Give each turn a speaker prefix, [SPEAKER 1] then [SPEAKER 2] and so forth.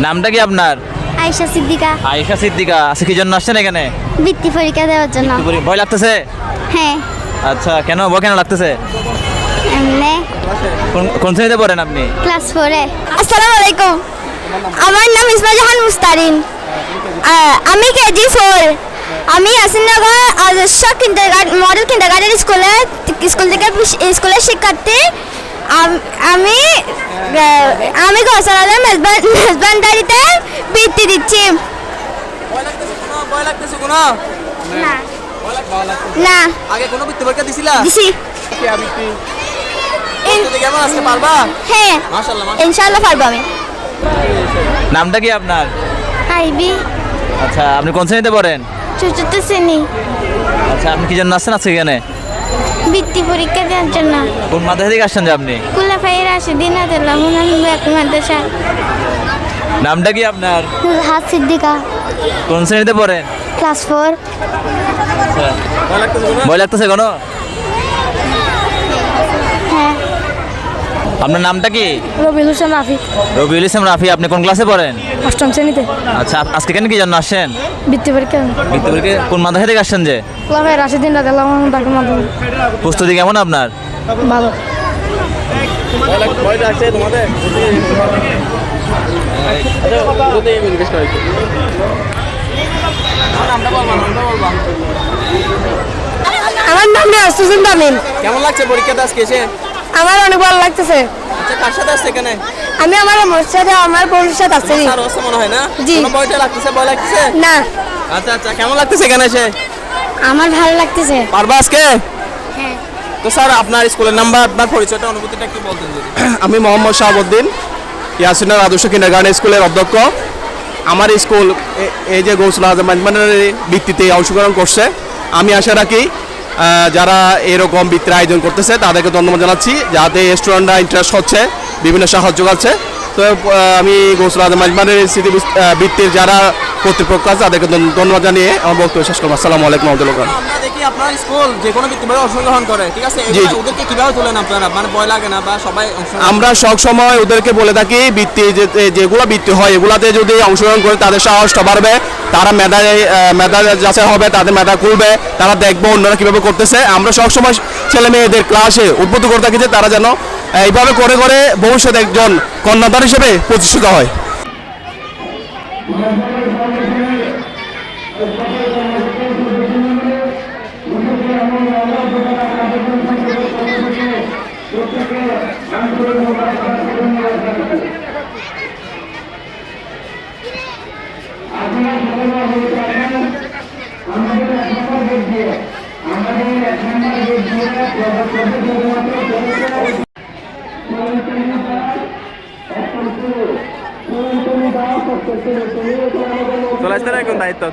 [SPEAKER 1] নামটা কি আপনার?
[SPEAKER 2] আয়েশা সিদ্দিকা।
[SPEAKER 1] আয়েশা সিদ্দিকা। আজকে কি জন্য আসছেন এখানে?
[SPEAKER 2] বৃত্তি পরীক্ষা দেওয়ার জন্য।
[SPEAKER 1] ভয় লাগতেছে?
[SPEAKER 2] হ্যাঁ।
[SPEAKER 1] আচ্ছা, কেন ভয় কেন লাগতেছে?
[SPEAKER 2] এমনি।
[SPEAKER 1] কোন শ্রেণীতে পড়েন আপনি?
[SPEAKER 2] ক্লাস 4 এ। আসসালামু আলাইকুম, আমার নাম ইসমা জাহান মুস্তারিন। আমি কেজি 4। আমি আসিনগর আদর্শ মডেল কিন্ডারগার্টেন স্কুলের শিক্ষার্থী। আমি গৌসালাদের মেজবানদারিতে বৃত্তি দিচ্ছি। না না,
[SPEAKER 1] আগে কোনো বৃত্তি পরীক্ষা দিছিলা?
[SPEAKER 2] দিছি।
[SPEAKER 1] কেমন আজকে পারবা?
[SPEAKER 2] হ্যাঁ,
[SPEAKER 1] মাশাআল্লাহ।
[SPEAKER 2] ইনশাআল্লাহ পারবো আমি।
[SPEAKER 1] নামটা কি আপনার?
[SPEAKER 2] আইবি।
[SPEAKER 1] আচ্ছা, আপনি কোন শ্রেণীতে পড়েন?
[SPEAKER 2] চতুর্থ শ্রেণী।
[SPEAKER 1] আচ্ছা, আপনি কি জন্য আসছেন আজকে এখানে?
[SPEAKER 2] বৃত্তি পরীক্ষা দেওয়ার জন্য।
[SPEAKER 1] কোন মাদ্রাসা থেকে আসছেন যে আপনি?
[SPEAKER 2] কুলাফাই রাশিদিন আদাল্লাহ মাদ্রাসা।
[SPEAKER 1] নামটা কি আপনার?
[SPEAKER 2] হাত সিদ্দিকা।
[SPEAKER 1] কোন শ্রেণীতে পড়েন?
[SPEAKER 2] ক্লাস 4।
[SPEAKER 1] আচ্ছা, ভয় লাগতেছে কোনো?
[SPEAKER 2] হ্যাঁ।
[SPEAKER 1] আপনার নামটা কি?
[SPEAKER 2] রবিউল হোসেন রাফি।
[SPEAKER 1] রবিউল ইসলাম রাফি। আপনি কোন ক্লাসে পড়েন?
[SPEAKER 2] 8ম শ্রেণীতে।
[SPEAKER 1] আচ্ছা, আজকে কেন কি জন্য আসছেন?
[SPEAKER 2] বৃত্তি পরীক্ষা।
[SPEAKER 1] বৃত্তি পরীক্ষা কোন মাদ্রাসা থেকে আসছেন যে?
[SPEAKER 2] কুলাফাই রাশিদিন আদাল্লাহ মাদ্রাসা।
[SPEAKER 1] প্রস্তুতি কেমন আপনার?
[SPEAKER 2] ভালো। আমার নাম সুজন তামিম।
[SPEAKER 1] কেমন লাগছে পরীক্ষাটা আজকে এসে?
[SPEAKER 2] আমার অনেক ভালো লাগতেছে।
[SPEAKER 1] আচ্ছা, কার সাথে আসছে এখানে?
[SPEAKER 2] আমি আমার সাথে আমার বন্ধুর সাথে আসছি।
[SPEAKER 1] স্যার হচ্ছে মনে হয় না?
[SPEAKER 2] জি।
[SPEAKER 1] কোনো ভয়টা লাগতেছে? ভয় লাগতেছে
[SPEAKER 2] না।
[SPEAKER 1] আচ্ছা আচ্ছা, কেমন লাগতেছে এখানে এসে?
[SPEAKER 2] আমার ভালো লাগতেছে।
[SPEAKER 1] পারবা আজকে?
[SPEAKER 2] হ্যাঁ।
[SPEAKER 1] তো স্যার, আপনার স্কুলের নাম্বার, আপনার পরিচয়টা, অনুভূতিটা একটু বলতেন যদি।
[SPEAKER 3] আমি মোহাম্মদ শাহাবুদ্দিন, ইয়াসিনার আদর্শ কিন্ডারগার্টেন স্কুলের অধ্যক্ষ। আমার স্কুল এই যে গৌসুল আজম মাজমানের ভিত্তিতে অংশগ্রহণ করছে। আমি আশা রাখি যারা এরকম বৃত্তির আয়োজন করতেছে তাদেরকে ধন্যবাদ জানাচ্ছি, যাতে স্টুডেন্টরা ইন্টারেস্ট হচ্ছে, বিভিন্ন সাহায্য করছে। তো আমি গৌসুল আজম মাজমানের স্মৃতি বৃত্তির যারা কর্তৃপক্ষ আছে তাদেরকে ধন্যবাদ জানিয়ে আমার বক্তব্য শেষ করবো। আসসালামু আলাইকুম রহমতুল্লাহ।
[SPEAKER 1] আমরা দেখি আপনার স্কুল যে কোনো বৃত্তিভাবে অংশগ্রহণ করে, ঠিক আছে?
[SPEAKER 3] জি।
[SPEAKER 1] ওদেরকে কিভাবে তোলেন আপনারা? মানে ভয় লাগে না বা সবাই
[SPEAKER 3] আমরা সব সময় ওদেরকে বলে থাকি বৃত্তি যেগুলো বৃত্তি হয় এগুলাতে যদি অংশগ্রহণ করে তাদের সাহসটা বাড়বে, তারা মেধা যাচাই হবে, তাদের মেধা খুলবে, তারা দেখবো অন্যরা কীভাবে করতেছে। আমরা সব সময় ছেলে মেয়েদের ক্লাসে উদ্বুদ্ধ করে থাকি যে তারা যেন এইভাবে করে করে ভবিষ্যতে একজন কন্যাদার হিসেবে প্রতিষ্ঠিত হয়।
[SPEAKER 1] চলে আসতে না এখন দায়িত্ব।